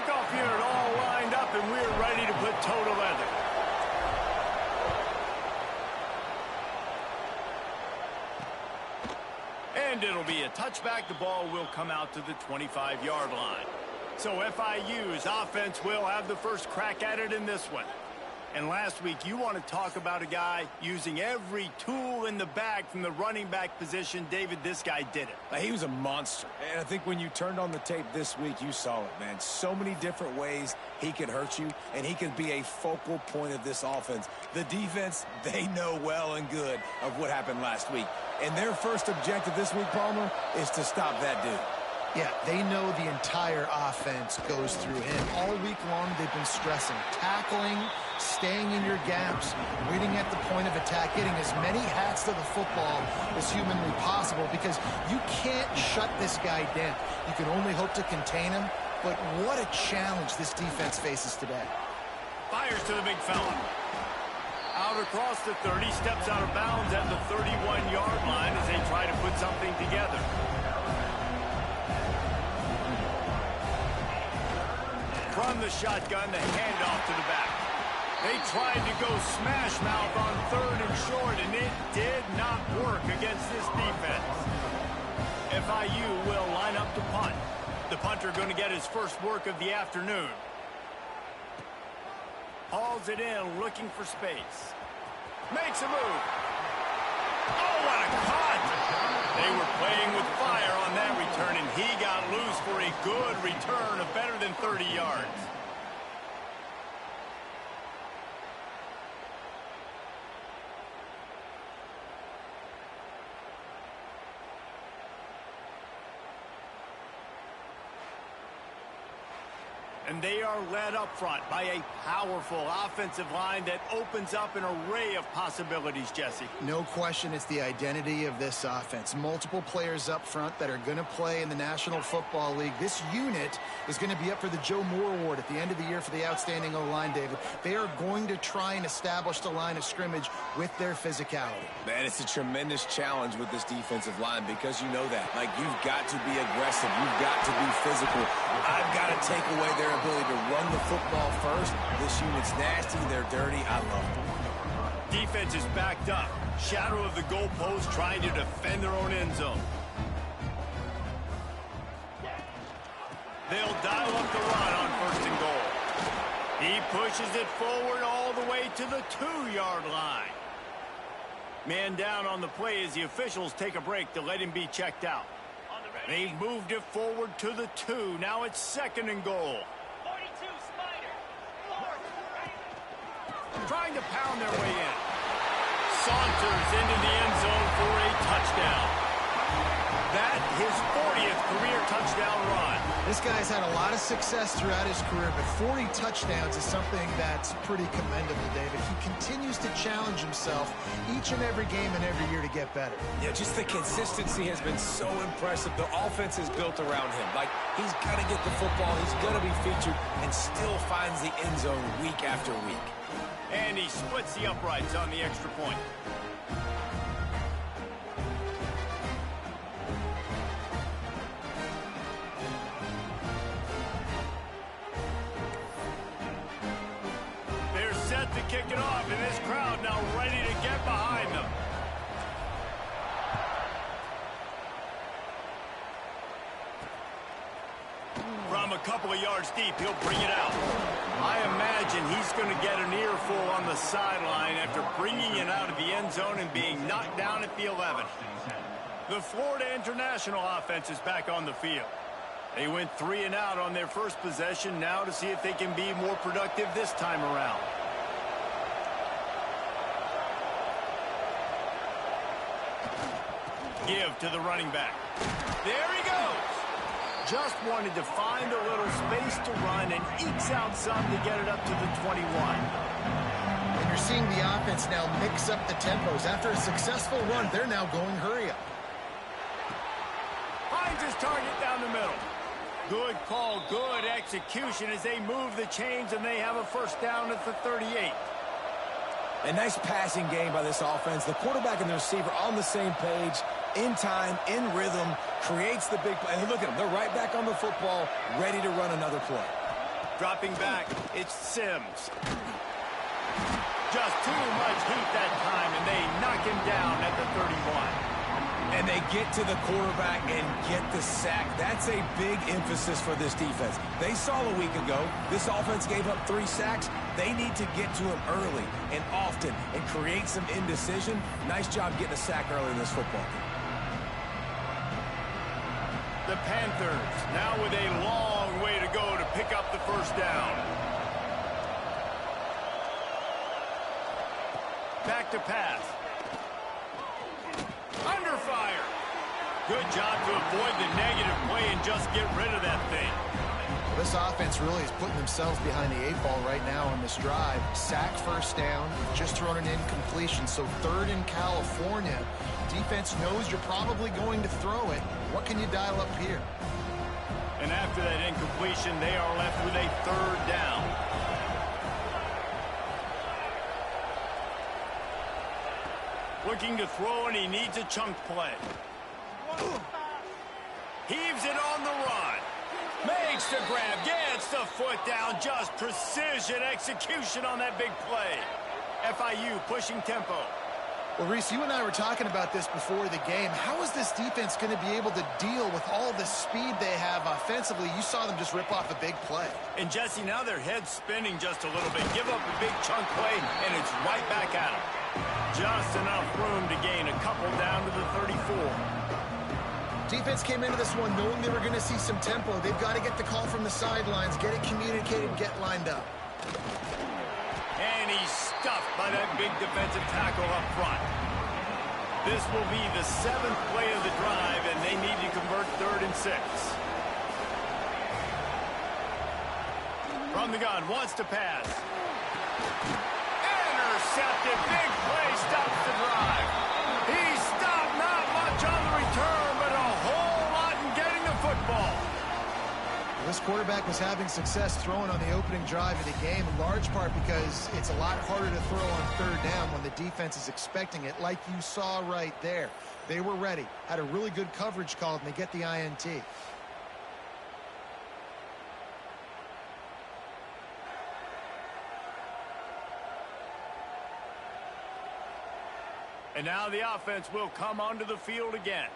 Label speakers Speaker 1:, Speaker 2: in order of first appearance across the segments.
Speaker 1: Kickoff unit all lined up, and we're ready to put toe to leather. And it'll be a touchback. The ball will come out to the 25-yard line. So FIU's offense will have the first crack at it in this one. And last week, you want to talk about a guy using every tool in the bag from the running back position. David, this guy did it.
Speaker 2: He was a monster. And I think when you turned on the tape this week, you saw it, man. So many different ways he could hurt you, and he could be a focal point of this offense. The defense, they know well and good of what happened last week. And their first objective this week, Palmer, is to stop that dude.
Speaker 3: Yeah, they know the entire offense goes through him. All week long, they've been stressing tackling, staying in your gaps, waiting at the point of attack, getting as many hats to the football as humanly possible, because you can't shut this guy down. You can only hope to contain him, but what a challenge this defense faces today.
Speaker 1: Fires to the big fella. Out across the 30, steps out of bounds at the 31-yard line as they try to put something together. From the shotgun, the handoff to the back. They tried to go smash mouth on 3rd and short, and it did not work against this defense. FIU will line up to punt. The punter going to get his first work of the afternoon. Hauls it in, looking for space. Makes a move. Oh, what a cut! They were playing with fire on that return, and he got loose for a good return of better than 30 yards. And they are led up front by a powerful offensive line that opens up an array of possibilities, Jesse.
Speaker 3: No question it's the identity of this offense. Multiple players up front that are going to play in the National Football League. This unit is going to be up for the Joe Moore Award at the end of the year for the outstanding O-line, David. They are going to try and establish the line of scrimmage with their physicality.
Speaker 2: Man, it's a tremendous challenge with this defensive line because you know that. Like, you've got to be aggressive. You've got to be physical. I've got to take away their ability to run the football first. This unit's nasty. They're dirty. I love them.
Speaker 1: Defense is backed up. Shadow of the goalpost trying to defend their own end zone. They'll dial up the run on 1st and goal. He pushes it forward all the way to the 2-yard line. Man down on the play as the officials take a break to let him be checked out. They've moved it forward to the 2. Now it's 2nd and goal.
Speaker 4: 42, Spider.
Speaker 1: Trying to pound their way in. Saunters into the end zone for a touchdown. That his 40th career touchdown run.
Speaker 3: This guy's had a lot of success throughout his career, but 40 touchdowns is something that's pretty commendable, David. He continues to challenge himself each and every game and every year to get better.
Speaker 2: Yeah, just the consistency has been so impressive. The offense is built around him. Like, he's got to get the football, he's going to be featured, and still finds the end zone week after week.
Speaker 1: And he splits the uprights on the extra point. They're set to kick it off, and this crowd now ready to get behind them. From a couple of yards deep, he'll bring it out. I imagine he's going to get an earful on the sideline after bringing it out of the end zone and being knocked down at the 11. The Florida International offense is back on the field. They went 3 and out on their first possession, now to see if they can be more productive this time around. Give to the running back. There he goes. Just wanted to find a little space to run and ekes out some to get it up to the 21.
Speaker 3: And you're seeing the offense now mix up the tempos. After a successful run, they're now going hurry up.
Speaker 1: Finds his target down the middle. Good call, good execution as they move the chains and they have a first down at the 38.
Speaker 2: A nice passing game by this offense. The quarterback and the receiver on the same page, in time, in rhythm, creates the big play. And look at them. They're right back on the football, ready to run another play.
Speaker 1: Dropping back, it's Sims. Just too much heat that time, and they knock him down at the 31.
Speaker 2: And they get to the quarterback and get the sack. That's a big emphasis for this defense. They saw a week ago, this offense gave up 3 sacks. They need to get to him early and often and create some indecision. Nice job getting a sack early in this football game.
Speaker 1: The Panthers now with a long way to go to pick up the first down. Back to pass. Under fire. Good job to avoid the negative play and just get rid of that thing.
Speaker 3: Well, this offense really is putting themselves behind the 8 ball right now on this drive. Sack, first down, just thrown an incompletion. So 3rd in California. Defense knows you're probably going to throw it. What can you dial up here?
Speaker 1: And after that incompletion, they are left with a 3rd down. Looking to throw, and he needs a chunk play. Heaves it on the run. Makes the grab, gets the foot down. Just precision execution on that big play. FIU pushing tempo.
Speaker 3: Well, Reese, you and I were talking about this before the game. How is this defense going to be able to deal with all the speed they have offensively? You saw them just rip off a big play.
Speaker 1: And, Jesse, now their head's spinning just a little bit. Give up a big chunk play, and it's right back at them. Just enough room to gain a couple down to the 34.
Speaker 3: Defense came into this one knowing they were going to see some tempo. They've got to get the call from the sidelines, get it communicated, get lined up.
Speaker 1: And he's stuffed by that big defensive tackle up front. This will be the 7th play of the drive, and they need to convert 3rd and 6. From the gun, wants to pass. Intercepted, big play, stops the drive. He stopped, not much on the return, but a whole lot in getting the football.
Speaker 3: Well, this quarterback was having success throwing on the opening drive of the game, in large part because it's a lot harder to throw on 3rd down when the defense is expecting it, like you saw right there. They were ready, had a really good coverage call, and they get the INT.
Speaker 1: And now the offense will come onto the field again.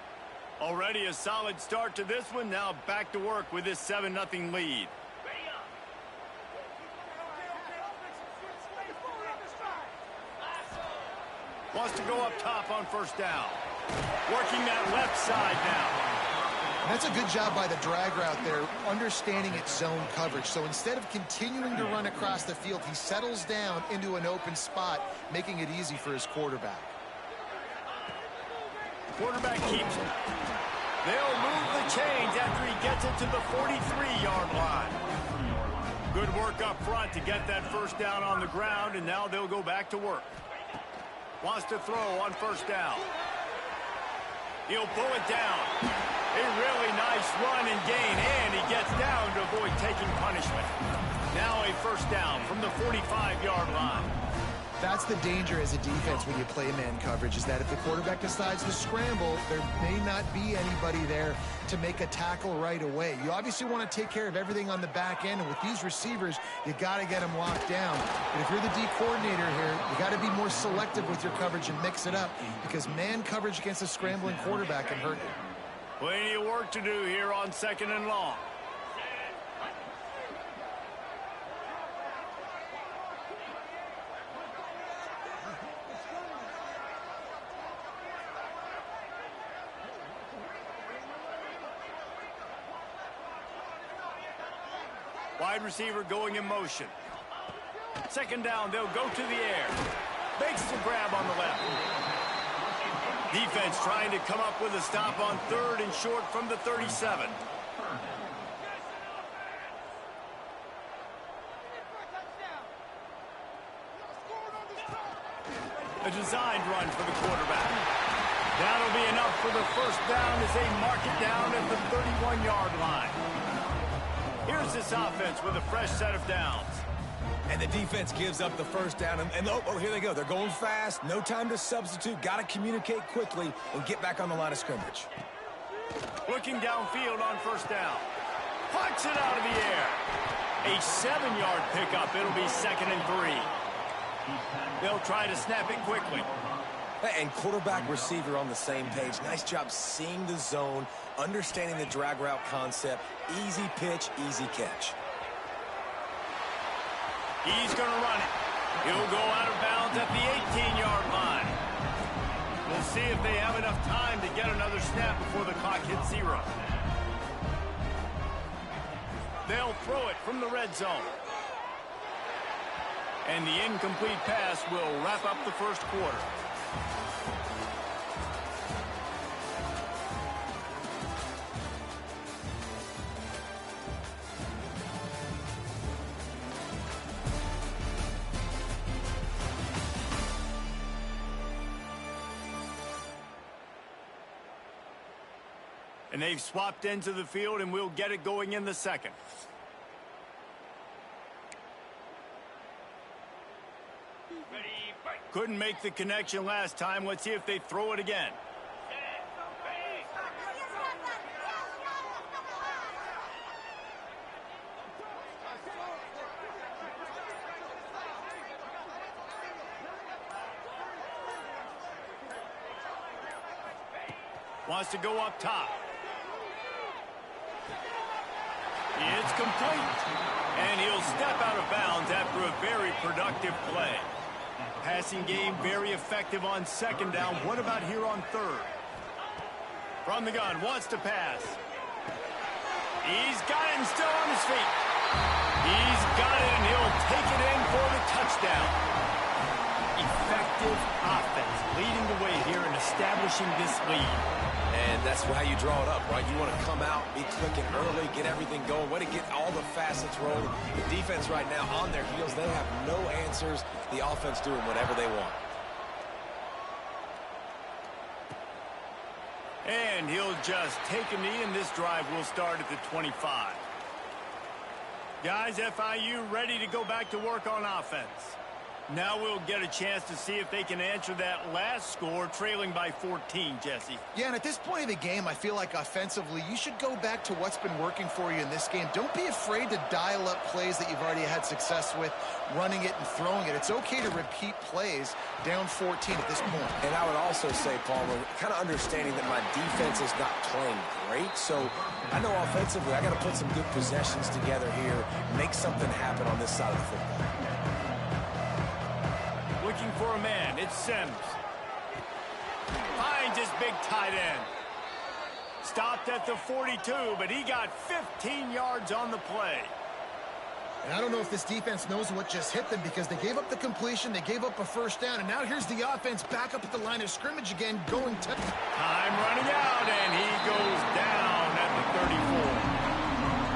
Speaker 1: Already a solid start to this one. Now back to work with this 7-0 lead. Wants to go up top on first down. Working that left side now.
Speaker 3: And that's a good job by the drag route there, understanding its zone coverage. So instead of continuing to run across the field, he settles down into an open spot, making it easy for his quarterback.
Speaker 1: Quarterback keeps it. They'll move the chains after he gets it to the 43-yard line. Good work up front to get that first down on the ground, and now they'll go back to work. Wants to throw on first down. He'll pull it down. A really nice run and gain, and he gets down to avoid taking punishment. Now a first down from the 45-yard line.
Speaker 3: That's the danger as a defense when you play man coverage, is that if the quarterback decides to scramble, there may not be anybody there to make a tackle right away. You obviously want to take care of everything on the back end, and with these receivers, you got to get them locked down. But if you're the D coordinator here, you got to be more selective with your coverage and mix it up, because man coverage against a scrambling quarterback can hurt you.
Speaker 1: Plenty of work to do here on 2nd and long. Wide receiver going in motion. 2nd down, they'll go to the air. Makes the grab on the left. Defense trying to come up with a stop on 3rd and short from the 37. A designed run for the quarterback. That'll be enough for the first down as they mark it down at the 31-yard line. Here's this offense with a fresh set of downs.
Speaker 2: And the defense gives up the first down. And oh, here they go. They're going fast. No time to substitute. Got to communicate quickly and get back on the line of scrimmage.
Speaker 1: Looking downfield on first down. Punts it out of the air. A 7-yard pickup. It'll be 2nd and 3. They'll try to snap it quickly.
Speaker 2: And quarterback receiver on the same page. Nice job seeing the zone, understanding the drag route concept. Easy pitch, easy catch.
Speaker 1: He's going to run it. He'll go out of bounds at the 18-yard line. We'll see if they have enough time to get another snap before the clock hits 0. They'll throw it from the red zone. And the incomplete pass will wrap up the first quarter. And they've swapped into the field, and we'll get it going in the second. Couldn't make the connection last time. Let's see if they throw it again. Wants to go up top. It's complete. And he'll step out of bounds after a very productive play. Passing game very effective on 2nd down. What about here on 3rd? From the gun, wants to pass. He's got it and still on his feet. He's got it and he'll take it in for the touchdown. Effective offense leading the way here in establishing this lead.
Speaker 2: And that's how you draw it up, right? You want to come out, be clicking early, get everything going, way to get all the facets rolling. The defense right now on their heels, they have no answers. The offense doing whatever they want.
Speaker 1: And he'll just take a knee, and this drive will start at the 25. Guys, FIU ready to go back to work on offense. Now we'll get a chance to see if they can answer that last score, trailing by 14, Jesse.
Speaker 3: Yeah, and at this point of the game, I feel like offensively, you should go back to what's been working for you in this game. Don't be afraid to dial up plays that you've already had success with, running it and throwing it. It's okay to repeat plays down 14 at this point.
Speaker 2: And I would also say, Palmer, kind of understanding that my defense is not playing great, so I know offensively I got to put some good possessions together here, make something happen on this side of the football.
Speaker 1: Looking for a man, it's Sims. Finds his big tight end. Stopped at the 42, but he got 15 yards on the play.
Speaker 3: And I don't know if this defense knows what just hit them, because they gave up the completion, they gave up a first down, and now here's the offense back up at the line of scrimmage again, going to...
Speaker 1: Time running out, and he goes down at the 34.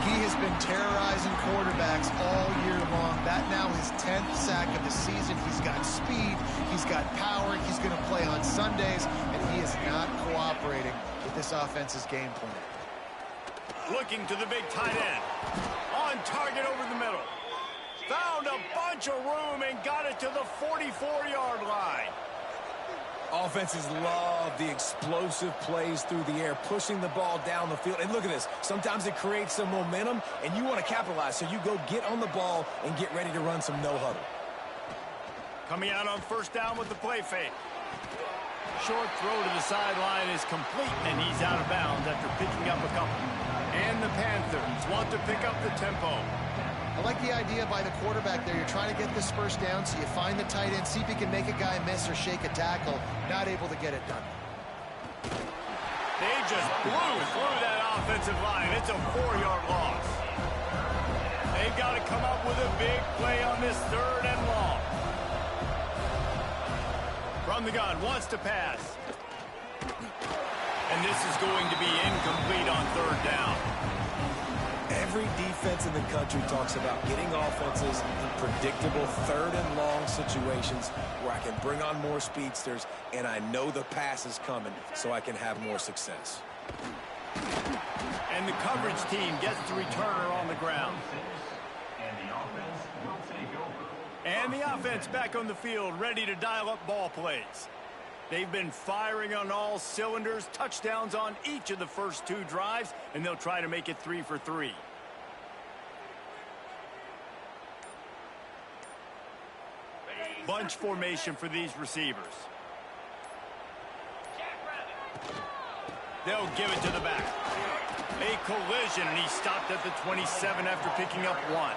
Speaker 3: He has been terrorizing quarterbacks all year long. That now his 10th sack of the season. He's got speed, he's got power, he's going to play on Sundays, and he is not cooperating with this offense's game plan.
Speaker 1: Looking to the big tight end. On target over the middle. Found a bunch of room and got it to the 44-yard line.
Speaker 2: Offenses love the explosive plays through the air, pushing the ball down the field. And look at this. Sometimes it creates some momentum, and you want to capitalize. So you go get on the ball and get ready to run some no-huddle.
Speaker 1: Coming out on first down with the play fake. Short throw to the sideline is complete, and he's out of bounds after picking up a couple. And the Panthers want to pick up the tempo.
Speaker 3: I like the idea by the quarterback there. You're trying to get this first down, so you find the tight end, see if he can make a guy miss or shake a tackle. Not able to get it done.
Speaker 1: They just blew through that offensive line. It's a 4-yard loss. They've got to come up with a big play on this 3rd and long. From the gun, wants to pass. And this is going to be incomplete on 3rd down.
Speaker 2: Every defense in the country talks about getting offenses in predictable 3rd and long situations where I can bring on more speedsters and I know the pass is coming so I can have more success.
Speaker 1: And the coverage team gets the returner on the ground. And the offense back on the field, ready to dial up ball plays. They've been firing on all cylinders, touchdowns on each of the first 2 drives, and they'll try to make it 3 for 3. Bunch formation for these receivers. They'll give it to the back. A collision, and he stopped at the 27 after picking up 1.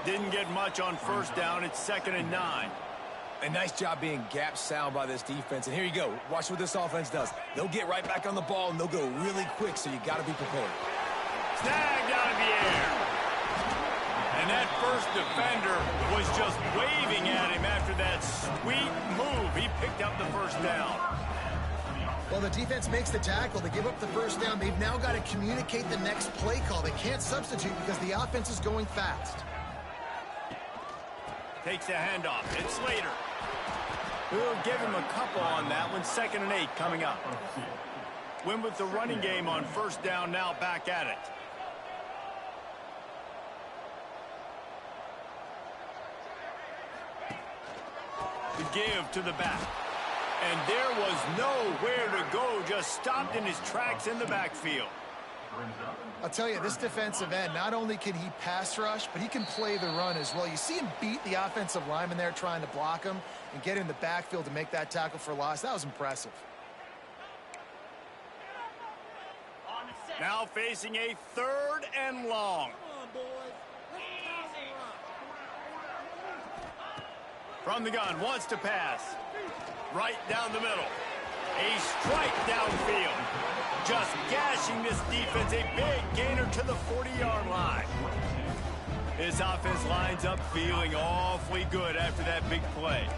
Speaker 1: Didn't get much on first down. It's 2nd and 9.
Speaker 2: A nice job being gap sound by this defense. And here you go. Watch what this offense does. They'll get right back on the ball, and they'll go really quick, so you got to be prepared.
Speaker 1: Snagged out of the air. And that first defender was just waving at him after that sweet move. He picked up the first down.
Speaker 3: Well, the defense makes the tackle. They give up the first down. They've now got to communicate the next play call. They can't substitute because the offense is going fast.
Speaker 1: Takes the handoff. It's Slater. We'll give him a couple on that one. 2nd and 8 coming up. Win with the running game on first down, now back at it. The give to the back. And there was nowhere to go, just stopped in his tracks in the backfield.
Speaker 3: I'll tell you, this defensive end, not only can he pass rush, but he can play the run as well. You see him beat the offensive lineman there trying to block him and get in the backfield to make that tackle for loss. That was impressive.
Speaker 1: Now facing a 3rd and long. From the gun, wants to pass. Right down the middle. A strike downfield. Just gashing this defense. A big gainer to the 40-yard line. This offense lines up feeling awfully good after that big play.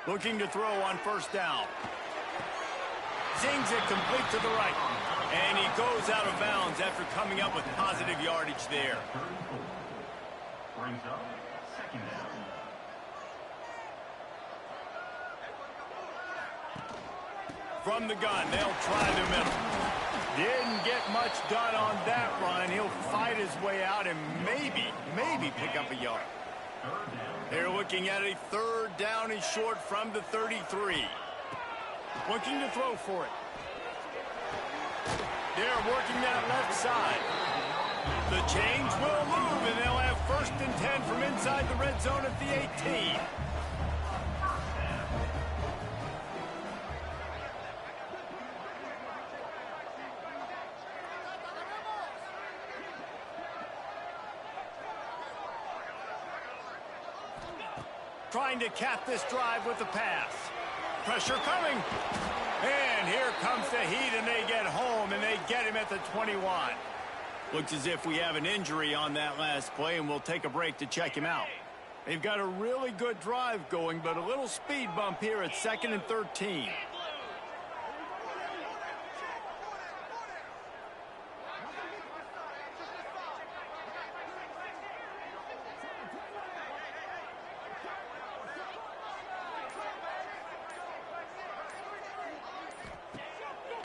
Speaker 1: Looking to throw on first down. Zings it complete to the right. And he goes out of bounds after coming up with positive yardage there. From the gun, they'll try the middle. Didn't get much done on that run. He'll fight his way out and maybe pick up a yard. They're looking at a 3rd down and short from the 33. Looking to throw for it. They're working that left side. The chains will move, and they'll have 1st and 10 from inside the red zone at the 18. Trying to cap this drive with the pass. Pressure coming. And here comes the heat, and they get home, and they get him at the 21. Looks as if we have an injury on that last play, and we'll take a break to check him out. They've got a really good drive going, but a little speed bump here at 2nd and 13.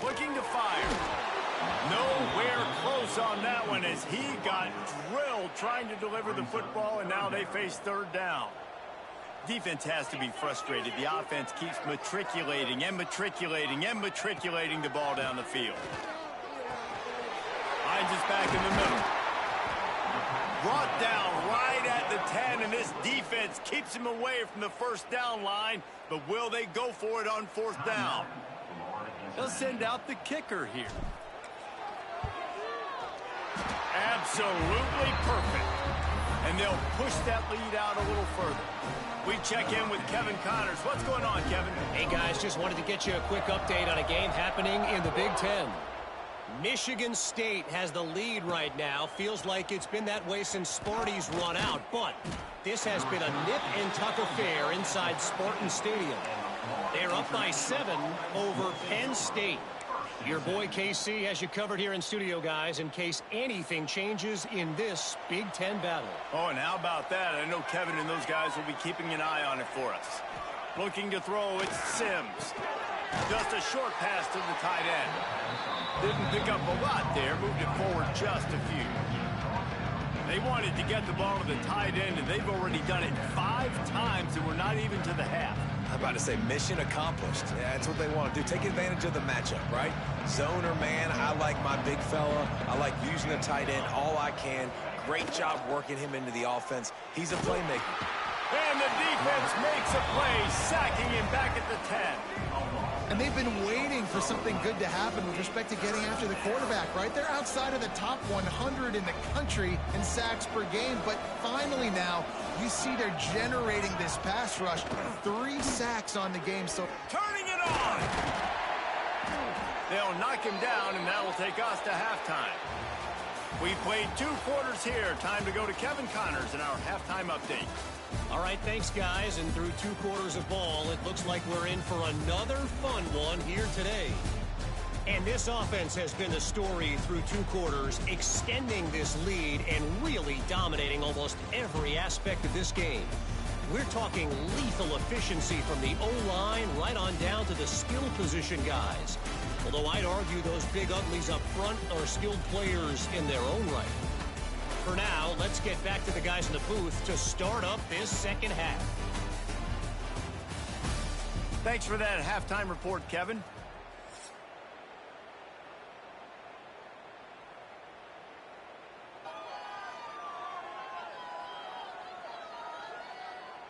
Speaker 1: Looking to fire. Nowhere close on that one as he got drilled trying to deliver the football, and now they face 3rd down. Defense has to be frustrated. The offense keeps matriculating and matriculating and matriculating the ball down the field. Hines is back in the middle. Brought down right at the 10, and this defense keeps him away from the 1st down line, but will they go for it on 4th down? They'll send out the kicker here. Absolutely perfect. And they'll push that lead out a little further. We check in with Kevin Connors. What's going on, Kevin?
Speaker 5: Hey, guys, just wanted to get you a quick update on a game happening in the Big Ten. Michigan State has the lead right now. Feels like it's been that way since Sparty's run out. But this has been a nip-and-tuck affair inside Spartan Stadium. They're up by 7 over Penn State. Your boy KC has you covered here in studio, guys, in case anything changes in this Big Ten battle.
Speaker 1: Oh, and how about that? I know Kevin and those guys will be keeping an eye on it for us. Looking to throw, it's Sims. Just a short pass to the tight end. Didn't pick up a lot there, moved it forward just a few. They wanted to get the ball to the tight end, and they've already done it 5 times, and we're not even to the half.
Speaker 2: I'm about to say mission accomplished. Yeah, that's what they want to do. Take advantage of the matchup, right? Zone or man, I like my big fella. I like using the tight end all I can. Great job working him into the offense. He's a playmaker.
Speaker 1: And the defense makes a play, sacking him back at the 10.
Speaker 3: And they've been waiting for something good to happen with respect to getting after the quarterback, right? They're outside of the top 100 in the country in sacks per game, but finally now you see they're generating this pass rush. 3 sacks on the game. So
Speaker 1: turning it on. They'll knock him down, and that will take us to halftime. We played 2 quarters here. Time to go to Kevin Connors in our halftime update.
Speaker 5: All right, thanks, guys. And through 2 quarters of ball, it looks like we're in for another fun one here today. And this offense has been the story through 2 quarters, extending this lead and really dominating almost every aspect of this game. We're talking lethal efficiency from the O-line right on down to the skill position guys. Although I'd argue those big uglies up front are skilled players in their own right. For now, let's get back to the guys in the booth to start up this second half.
Speaker 1: Thanks for that halftime report, Kevin.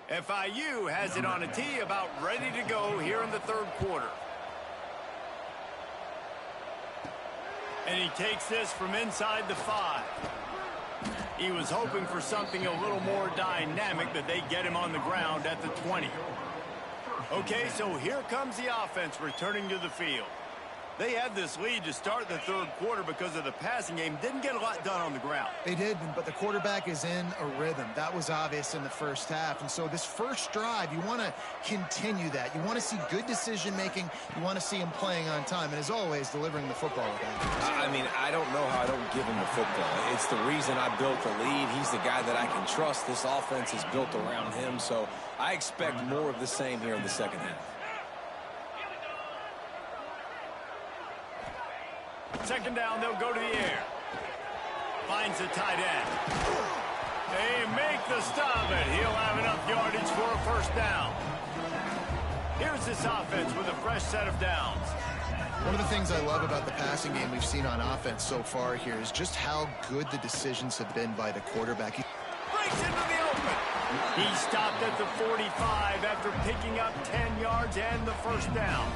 Speaker 1: FIU has it on a tee, about ready to go here in the 3rd quarter. And he takes this from inside the 5. He was hoping for something a little more dynamic, but they get him on the ground at the 20. Okay, so here comes the offense returning to the field. They had this lead to start the 3rd quarter because of the passing game. Didn't get a lot done on the ground.
Speaker 3: they did, but the quarterback is in a rhythm. That was obvious in the first half. And so this first drive, you want to continue that. You want to see good decision-making. You want to see him playing on time. And as always, delivering the football with accuracy.
Speaker 2: I mean, I don't know how I don't give him the football. It's the reason I built the lead. He's the guy that I can trust. This offense is built around him. So I expect more of the same here in the second half.
Speaker 1: Second down, they'll go to the air. Finds the tight end. They make the stop, and he'll have enough yardage for a first down. Here's this offense with a fresh set of downs.
Speaker 3: One of the things I love about the passing game we've seen on offense so far here is just how good the decisions have been by the quarterback.
Speaker 1: Breaks into the open. He stopped at the 45 after picking up 10 yards and the first down.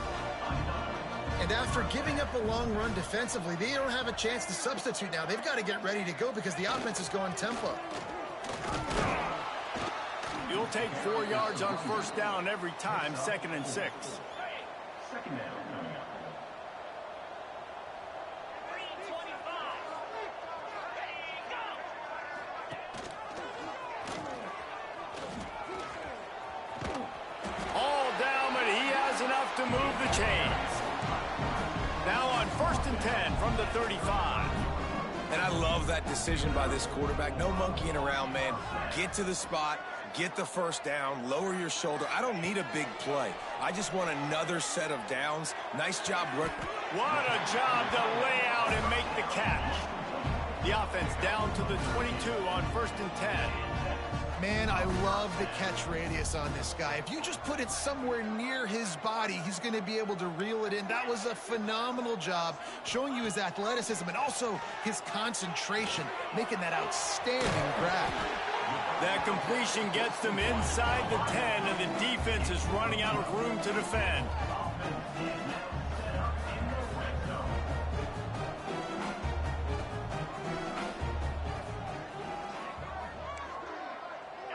Speaker 3: And after giving up a long run defensively, they don't have a chance to substitute now. They've got to get ready to go because the offense is going tempo.
Speaker 1: You'll take 4 yards on first down every time, 2nd and 6.
Speaker 4: Second down.
Speaker 1: All down, but he has enough to move the chains. Now on 1st and 10 from the 35.
Speaker 2: And I love that decision by this quarterback. No monkeying around, man. Get to the spot, get the first down, lower your shoulder. I don't need a big play. I just want another set of downs. Nice job.
Speaker 1: What a job to lay out and make the catch. The offense down to the 22 on 1st and 10.
Speaker 3: Man, I love the catch radius on this guy. If you just put it somewhere near his body, he's going to be able to reel it in. That was a phenomenal job, showing you his athleticism and also his concentration, making that outstanding grab.
Speaker 1: That completion gets them inside the 10, and the defense is running out of room to defend.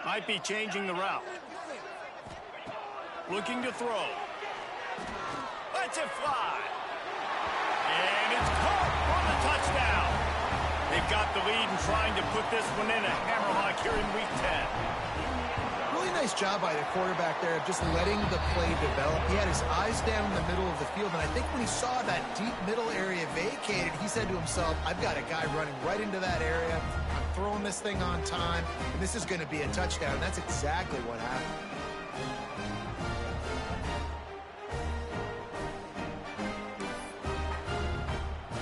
Speaker 1: Might be changing the route. Looking to throw. Lets it fly. And it's caught for the touchdown. They've got the lead and trying to put this one in a hammerlock here in week 10.
Speaker 3: Really nice job by the quarterback there of just letting the play develop. He had his eyes down in the middle of the field, and I think when he saw that deep middle area vacated, he said to himself, I've got a guy running right into that area. I'm throwing this thing on time, and this is going to be a touchdown. And that's exactly what happened.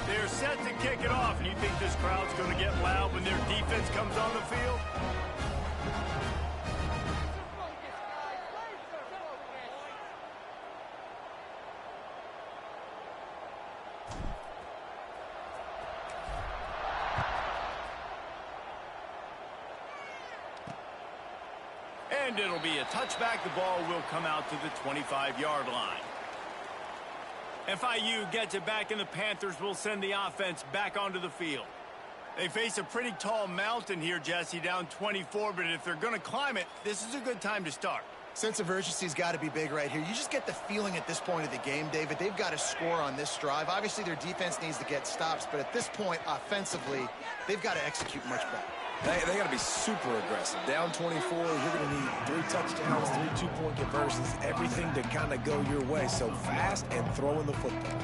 Speaker 1: They're set to kick it off, and you think this crowd's going to get loud when their defense comes on the field? And it'll be a touchback. The ball will come out to the 25-yard line. FIU gets it back, and the Panthers will send the offense back onto the field. They face a pretty tall mountain here, Jesse, down 24, but if they're going to climb it, this is a good time to start.
Speaker 3: Sense of urgency's got to be big right here. You just get the feeling at this point of the game, David, they've got to score on this drive. Obviously, their defense needs to get stops, but at this point, offensively, they've got to execute much better.
Speaker 2: They got to be super aggressive. Down 24, you're going to need 3 touchdowns, 3 two-point conversions, everything to kind of go your way. So fast and throwing the football.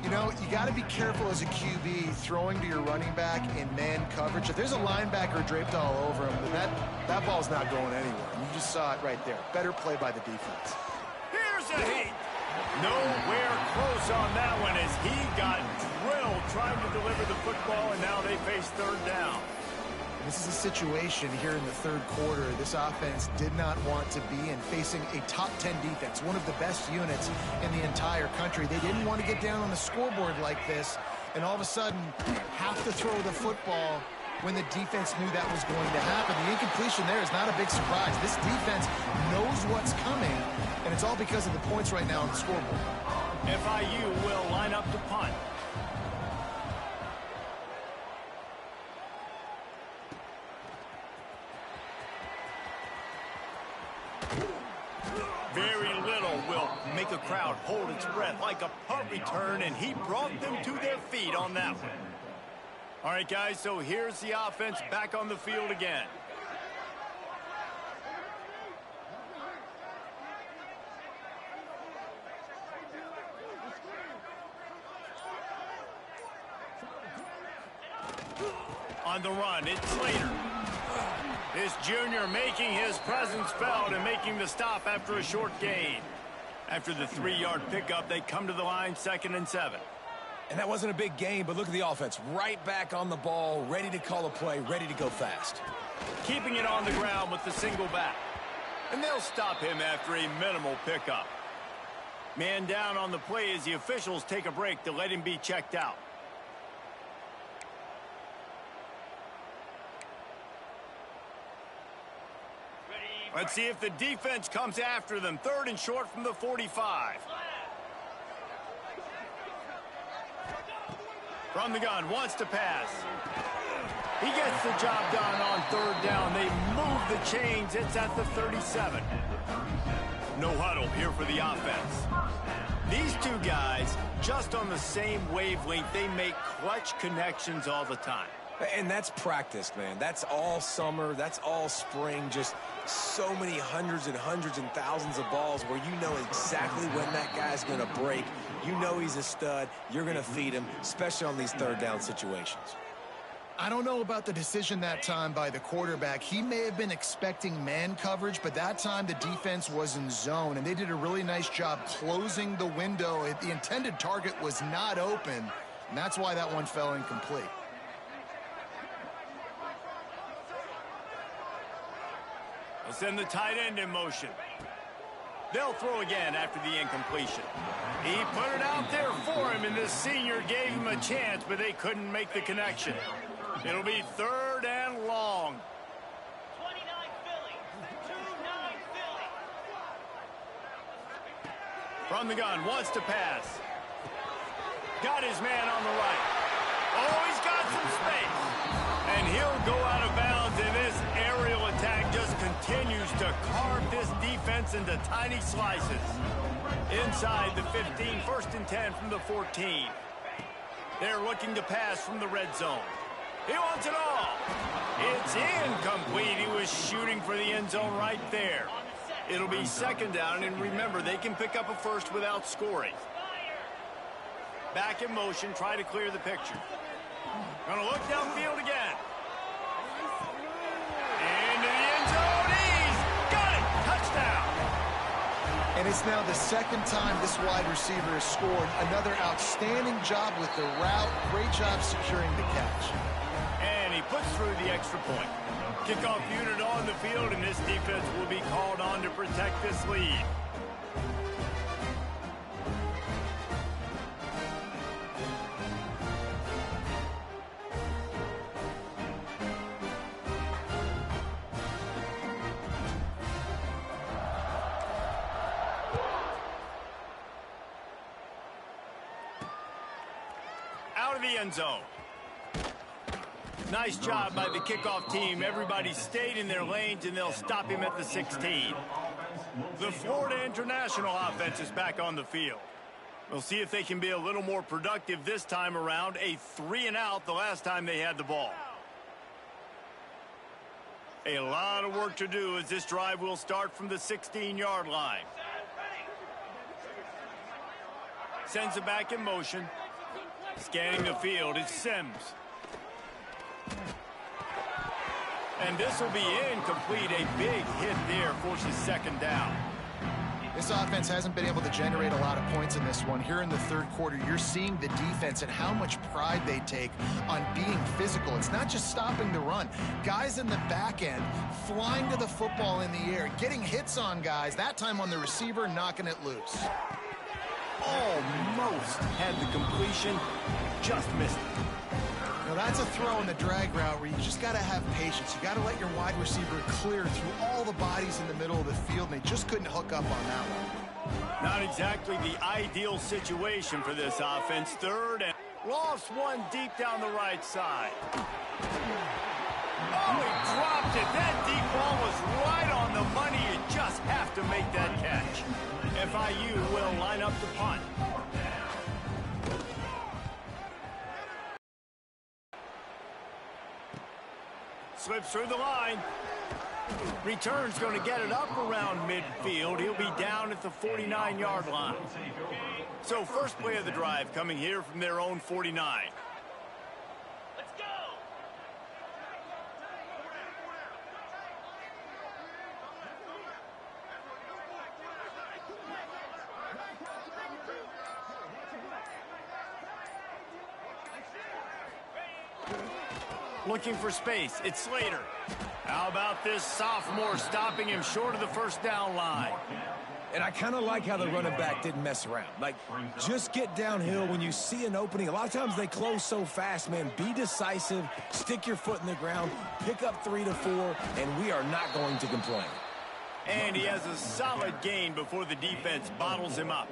Speaker 3: You know, you got to be careful as a QB throwing to your running back in man coverage. If there's a linebacker draped all over him, then that ball's not going anywhere. And you just saw it right there. Better play by the defense.
Speaker 1: Here's a heat. Nowhere close on that one as he got drilled trying to deliver the football, and now they face third down.
Speaker 3: This is a situation here in the third quarter this offense did not want to be in, facing a top 10 defense, one of the best units in the entire country. They didn't want to get down on the scoreboard like this, and all of a sudden have to throw the football when the defense knew that was going to happen. The incompletion there is not a big surprise. This defense knows what's coming, and it's all because of the points right now on the scoreboard.
Speaker 1: FIU will line up to punt. Very little will make a crowd hold its breath like a punt return, and he brought them to their feet on that one. All right, guys, so here's the offense back on the field again. On the run, it's Slater. This junior making his presence felt and making the stop after a short gain. After the 3-yard pickup, they come to the line, 2nd and 7.
Speaker 2: And that wasn't a big gain, but look at the offense. Right back on the ball, ready to call a play, ready to go fast.
Speaker 1: Keeping it on the ground with the single back. And they'll stop him after a minimal pickup. Man down on the play as the officials take a break to let him be checked out. Let's see if the defense comes after them. 3rd and short from the 45. From the gun, wants to pass. He gets the job done on 3rd down. They move the chains. It's at the 37. No huddle here for the offense. These two guys, just on the same wavelength, they make clutch connections all the time.
Speaker 2: And that's practice, man. That's all summer. That's all spring. Just so many hundreds and thousands of balls where you know exactly when that guy's going to break. You know he's a stud. You're going to feed him, especially on these 3rd down situations.
Speaker 3: I don't know about the decision that time by the quarterback. He may have been expecting man coverage, but that time the defense was in zone, and they did a really nice job closing the window. The intended target was not open, and that's why that one fell incomplete.
Speaker 1: They'll send the tight end in motion. They'll throw again after the incompletion. He put it out there for him, and this senior gave him a chance, but they couldn't make the connection. It'll be 3rd and long.
Speaker 6: 29 Philly. 29 Philly.
Speaker 1: From the gun, wants to pass. Got his man on the right. Oh, he's got some space. And he'll go out of bounds, and this aerial attack just continues to carve this defense into tiny slices. Inside the 15, 1st and 10 from the 14. They're looking to pass from the red zone. He wants it all. It's incomplete. He was shooting for the end zone right there. It'll be 2nd down, and remember, they can pick up a first without scoring. Back in motion, try to clear the picture. Gonna look downfield again. Into the end zone. He's got it. Touchdown.
Speaker 3: And it's now the 2nd time this wide receiver has scored. Another outstanding job with the route. Great job securing the catch.
Speaker 1: And he puts through the extra point. Kickoff unit on the field, and this defense will be called on to protect this lead. the end zone. Nice job by the kickoff team. Everybody stayed in their lanes, and they'll stop him at the 16. The Florida International offense is back on the field. We'll see if they can be a little more productive this time around. A 3-and-out the last time they had the ball. A lot of work to do as this drive will start from the 16-yard line. Sends it back in motion. Scanning the field, it's Sims. And this will be incomplete. A big hit there forces second down.
Speaker 3: This offense hasn't been able to generate a lot of points in this one. Here in the third quarter, you're seeing the defense and how much pride they take on being physical. It's not just stopping the run. Guys in the back end flying to the football in the air, getting hits on guys, that time on the receiver, knocking it loose.
Speaker 1: Almost had the completion, just missed it.
Speaker 3: Now that's a throw in the drag route where you just got to have patience. You got to let your wide receiver clear through all the bodies in the middle of the field, and they just couldn't hook up on that one.
Speaker 1: Not exactly the ideal situation for this offense. Third and lost one deep down the right side. Oh, he dropped it. That deep ball was right on the money. You just have to make that catch. FIU will line up the punt. Slips through the line. Return's going to get it up around midfield. He'll be down at the 49-yard line. So first play of the drive coming here from their own 49.
Speaker 6: Let's go.
Speaker 1: Looking for space. It's Slater. How about this sophomore stopping him short of the first down line?
Speaker 2: And I kind of like how the running back didn't mess around. Like, just get downhill when you see an opening. A lot of times they close so fast, man. Be decisive, stick your foot in the ground, pick up 3 to 4, and we are not going to complain.
Speaker 1: And he has a solid gain before the defense bottles him up.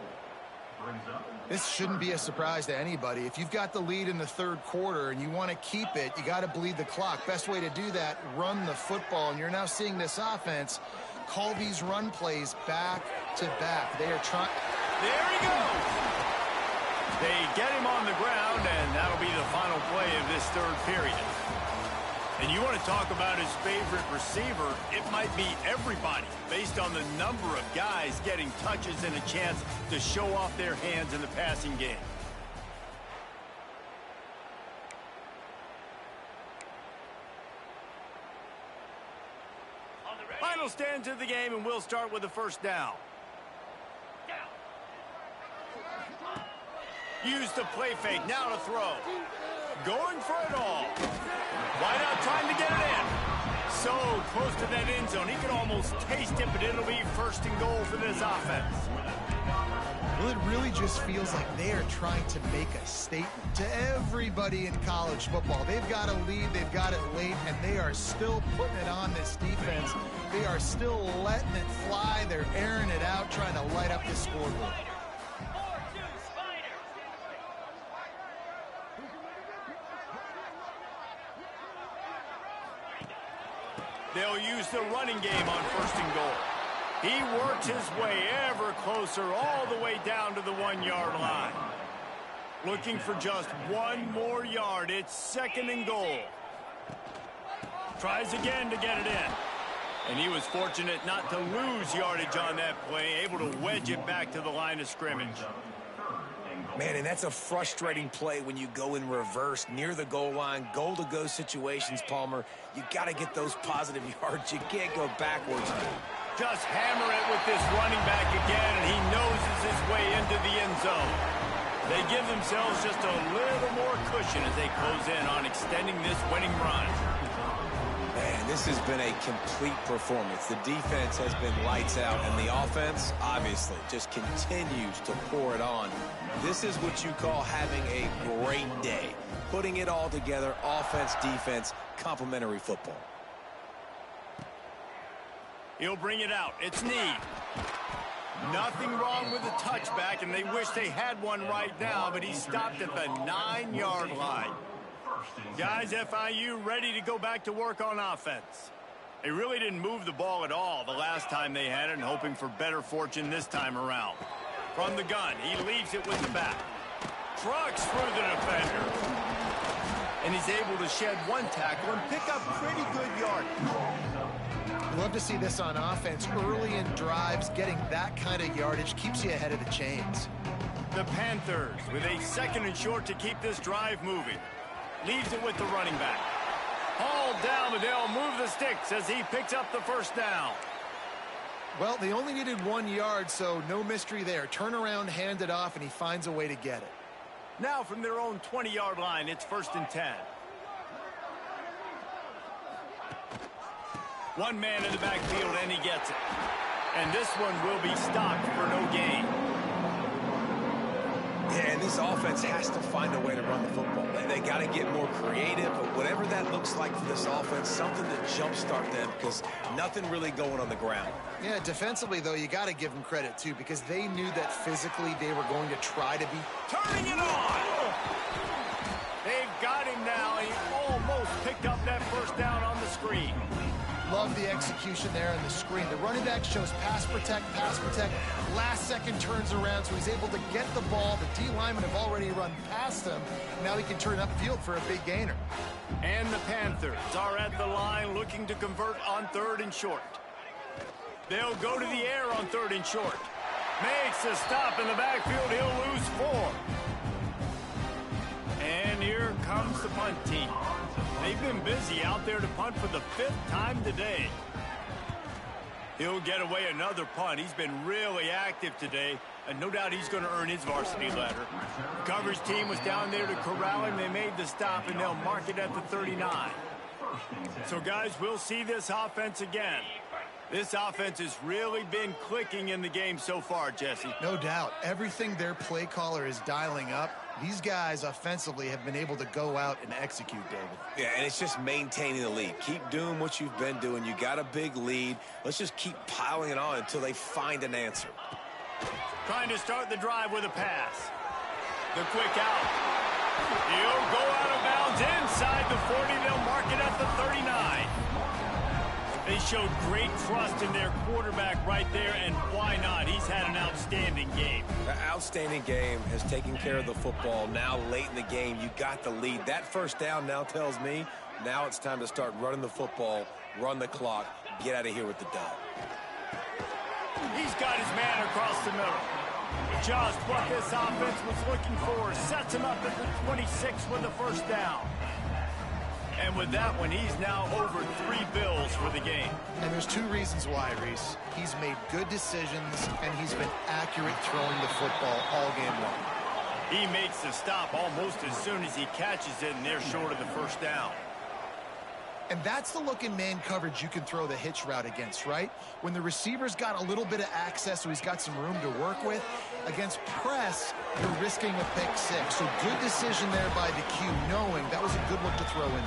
Speaker 3: This shouldn't be a surprise to anybody. If you've got the lead in the third quarter and you want to keep it, you got to bleed the clock. Best way to do that, run the football. And you're now seeing this offense call these run plays back to back. They are trying.
Speaker 1: There he goes. They get him on the ground, and that'll be the final play of this third period. And you want to talk about his favorite receiver, it might be everybody, based on the number of guys getting touches and a chance to show off their hands in the passing game. Final stands of the game, and we'll start with the first down. Use the play fake, now to throw. Going for it all. Wide out, trying to get it in. So close to that end zone. He could almost taste it, but it'll be first and goal for this offense.
Speaker 3: Well, it really just feels like they are trying to make a statement to everybody in college football. They've got a lead, they've got it late, and they are still putting it on this defense. They are still letting it fly. They're airing it out, trying to light up the scoreboard.
Speaker 1: They'll use the running game on first and goal. He works his way ever closer all the way down to the 1-yard line. Looking for just one more yard. It's second and goal. Tries again to get it in. And he was fortunate not to lose yardage on that play, able to wedge it back to the line of scrimmage.
Speaker 2: Man, and that's a frustrating play when you go in reverse near the goal line, goal-to-go situations, Palmer. You got to get those positive yards. You can't go backwards.
Speaker 1: Just hammer it with this running back again, and he noses his way into the end zone. They give themselves just a little more cushion as they close in on extending this winning run.
Speaker 2: Man, this has been a complete performance. The defense has been lights out, and the offense, obviously, just continues to pour it on. This is what you call having a great day. Putting it all together, offense, defense, complementary football.
Speaker 1: He'll bring it out. It's Need. Nothing wrong with the touchback, and they wish they had one right now, but he stopped at the 9-yard line. Guys, FIU ready to go back to work on offense. They really didn't move the ball at all the last time they had it, and hoping for better fortune this time around. From the gun, he leaves it with the back. Trucks through the defender. And he's able to shed one tackle and pick up pretty good yardage.
Speaker 3: Love to see this on offense. Early in drives, getting that kind of yardage keeps you ahead of the chains.
Speaker 1: The Panthers with a 2nd and short to keep this drive moving. Leaves it with the running back. Hauled down, but they'll move the sticks as he picks up the first down.
Speaker 3: Well, they only needed 1 yard, so no mystery there. Turn around, hand it off, and he finds a way to get it.
Speaker 1: Now from their own 20-yard line, it's 1st and 10. One man in the backfield, and he gets it. And this one will be stopped for no gain.
Speaker 2: Yeah, and this offense has to find a way to run the football. They got to get more creative, but whatever that looks like for this offense, something to jumpstart them, because nothing really going on the ground.
Speaker 3: Yeah, defensively, though, you got to give them credit, too, because they knew that physically they were going to try to be
Speaker 1: turning it on. They've got him now. He almost picked up that first down on the screen.
Speaker 3: Love the execution there on the screen. The running back shows pass protect, pass protect. Last second turns around, so he's able to get the ball. The D linemen have already run past him. Now he can turn upfield for a big gainer.
Speaker 1: And the Panthers are at the line looking to convert on 3rd and short. They'll go to the air on 3rd and short. Makes a stop in the backfield. He'll lose 4. And here comes the punt team. They've been busy out there to punt for the 5th time today. He'll get away another punt. He's been really active today, and no doubt he's going to earn his varsity letter. The coverage team was down there to corral him. They made the stop, and they'll mark it at the 39. So, guys, we'll see this offense again. This offense has really been clicking in the game so far, Jesse.
Speaker 3: No doubt. Everything their play caller is dialing up, these guys offensively have been able to go out and execute, David.
Speaker 2: Yeah, and it's just maintaining the lead. Keep doing what you've been doing. You got a big lead. Let's just keep piling it on until they find an answer.
Speaker 1: Trying to start the drive with a pass. The quick out. He'll go out of bounds inside the 40. They'll mark it at the 39. They showed great trust in their quarterback right there, and why not? He's had an outstanding game.
Speaker 2: An outstanding game, has taken care of the football. Now late in the game, you got the lead. That first down now tells me now it's time to start running the football, run the clock, get out of here with the dub.
Speaker 1: He's got his man across the middle. Just what this offense was looking for. Sets him up at the 26 with the first down. And with that one, he's now over 3 bills for the game.
Speaker 3: And there's 2 reasons why, Reese. He's made good decisions, and he's been accurate throwing the football all game long.
Speaker 1: He makes the stop almost as soon as he catches it, and they're short of the first down.
Speaker 3: And that's the look in man coverage you can throw the hitch route against, right? When the receiver's got a little bit of access, so he's got some room to work with. Against press, you're risking a pick 6. So good decision there by the Q, knowing that was a good look to throw in.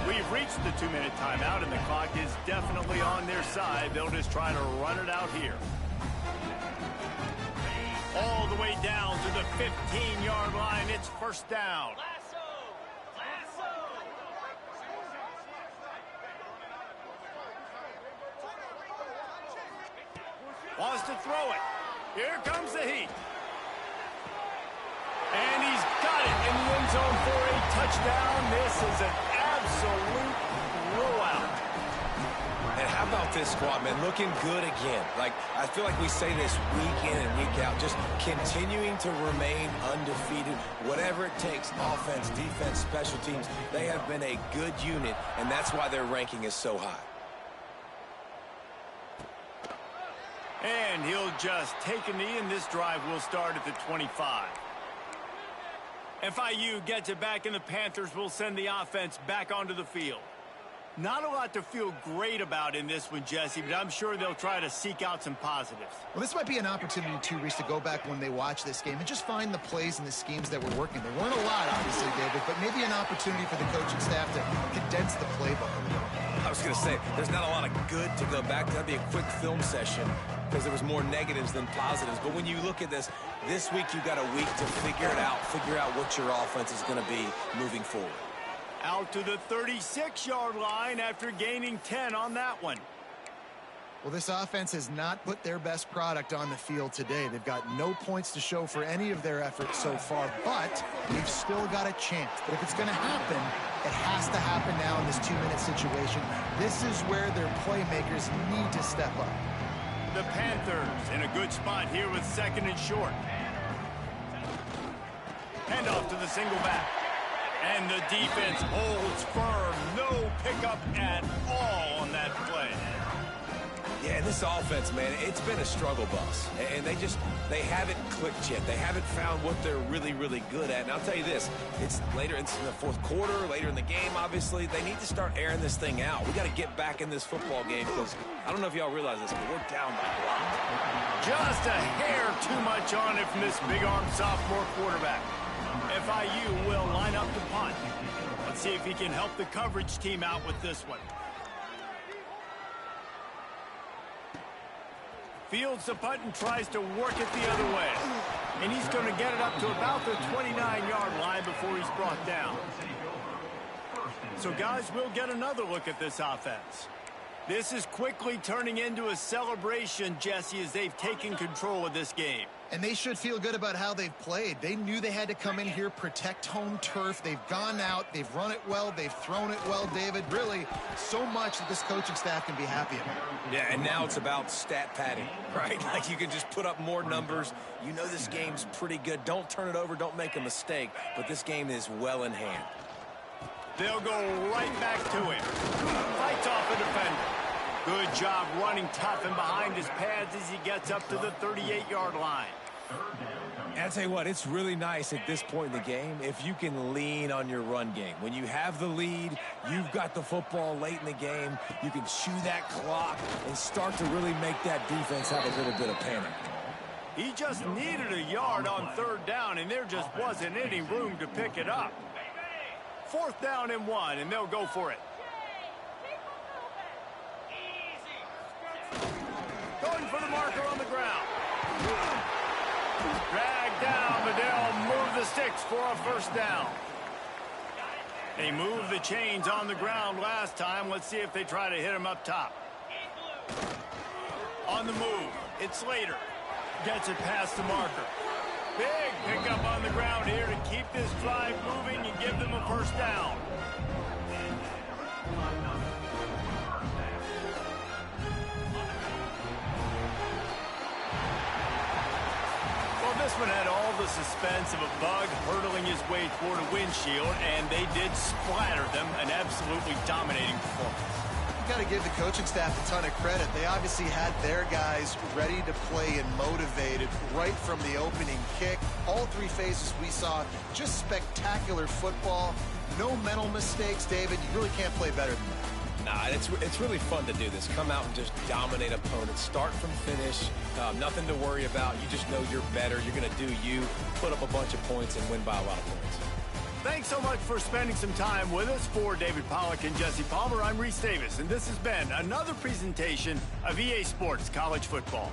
Speaker 1: We've reached the 2-minute timeout, and the clock is definitely on their side. They'll just try to run it out here. All the way down to the 15-yard line. It's first down. Wants to throw it. Here comes the heat. And he's got it in the end zone for a touchdown. This is an absolute blowout.
Speaker 2: And how about this squad, man? Looking good again. Like, I feel like we say this week in and week out, just continuing to remain undefeated. Whatever it takes, offense, defense, special teams, they have been a good unit, and that's why their ranking is so high.
Speaker 1: And he'll just take a knee, and this drive will start at the 25. FIU gets it back, and the Panthers will send the offense back onto the field. Not a lot to feel great about in this one, Jesse, but I'm sure they'll try to seek out some positives.
Speaker 3: Well, this might be an opportunity, too, Reese, to go back when they watch this game and just find the plays and the schemes that were working. There weren't a lot, obviously, David, but maybe an opportunity for the coaching staff to condense the playbook a little.
Speaker 2: was going to say, there's not a lot of good to go back to. That'd be a quick film session because there was more negatives than positives. But when you look at this week you got a week to figure out what your offense is going to be moving forward.
Speaker 1: Out to the 36-yard line after gaining 10 on that one.
Speaker 3: Well, this offense has not put their best product on the field today. They've got no points to show for any of their efforts so far, but they've still got a chance. But if it's going to happen, it has to happen now in this 2-minute situation. This is where their playmakers need to step up.
Speaker 1: The Panthers in a good spot here with 2nd and short. Hand off to the single back. And the defense holds firm. No pickup at all on that play.
Speaker 2: Yeah, and this offense, man, it's been a struggle bus. And they haven't clicked yet. They haven't found what they're really, really good at. And I'll tell you this, it's later in the fourth quarter, later in the game, obviously. They need to start airing this thing out. We got to get back in this football game because I don't know if y'all realize this, but we're down by a lot.
Speaker 1: Just a hair too much on it from this big-arm sophomore quarterback. FIU will line up to punt. Let's see if he can help the coverage team out with this one. Fields the punt and tries to work it the other way. And he's going to get it up to about the 29-yard line before he's brought down. So, guys, we'll get another look at this offense. This is quickly turning into a celebration, Jesse, as they've taken control of this game.
Speaker 3: And they should feel good about how they've played. They knew they had to come in here, protect home turf. They've gone out, they've run it well, they've thrown it well, David. Really, so much that this coaching staff can be happy about.
Speaker 2: Yeah, and now it's about stat padding, right? Like you can just put up more numbers. You know this game's pretty good. Don't turn it over, don't make a mistake. But this game is well in hand.
Speaker 1: They'll go right back to him. Fights off the defender. Good job running tough and behind his pads as he gets up to the 38-yard line.
Speaker 2: And I'll tell you what, it's really nice at this point in the game if you can lean on your run game. When you have the lead, you've got the football late in the game, you can chew that clock and start to really make that defense have a little bit of panic.
Speaker 1: He just needed a yard on 3rd down, and there just wasn't any room to pick it up. 4th down and 1, and they'll go for it. Going for the marker on the ground. Dragged down, but they'll move the sticks for a 1st down. They moved the chains on the ground last time. Let's see if they try to hit him up top. On the move, it's Slater. Gets it past the marker. Big pickup on the ground here to keep this drive moving and give them a 1st down. This one had all the suspense of a bug hurtling his way toward a windshield, and they did splatter them. An absolutely dominating performance.
Speaker 3: You got to give the coaching staff a ton of credit. They obviously had their guys ready to play and motivated right from the opening kick. All 3 phases we saw, just spectacular football. No mental mistakes, David. You really can't play better than that.
Speaker 2: Nah, it's really fun to do this. Come out and just dominate opponents. Start from finish. Nothing to worry about. You just know you're better. You're going to do you, put up a bunch of points, and win by a lot of points.
Speaker 1: Thanks so much for spending some time with us. For David Pollack and Jesse Palmer, I'm Reese Davis, and this has been another presentation of EA Sports College Football.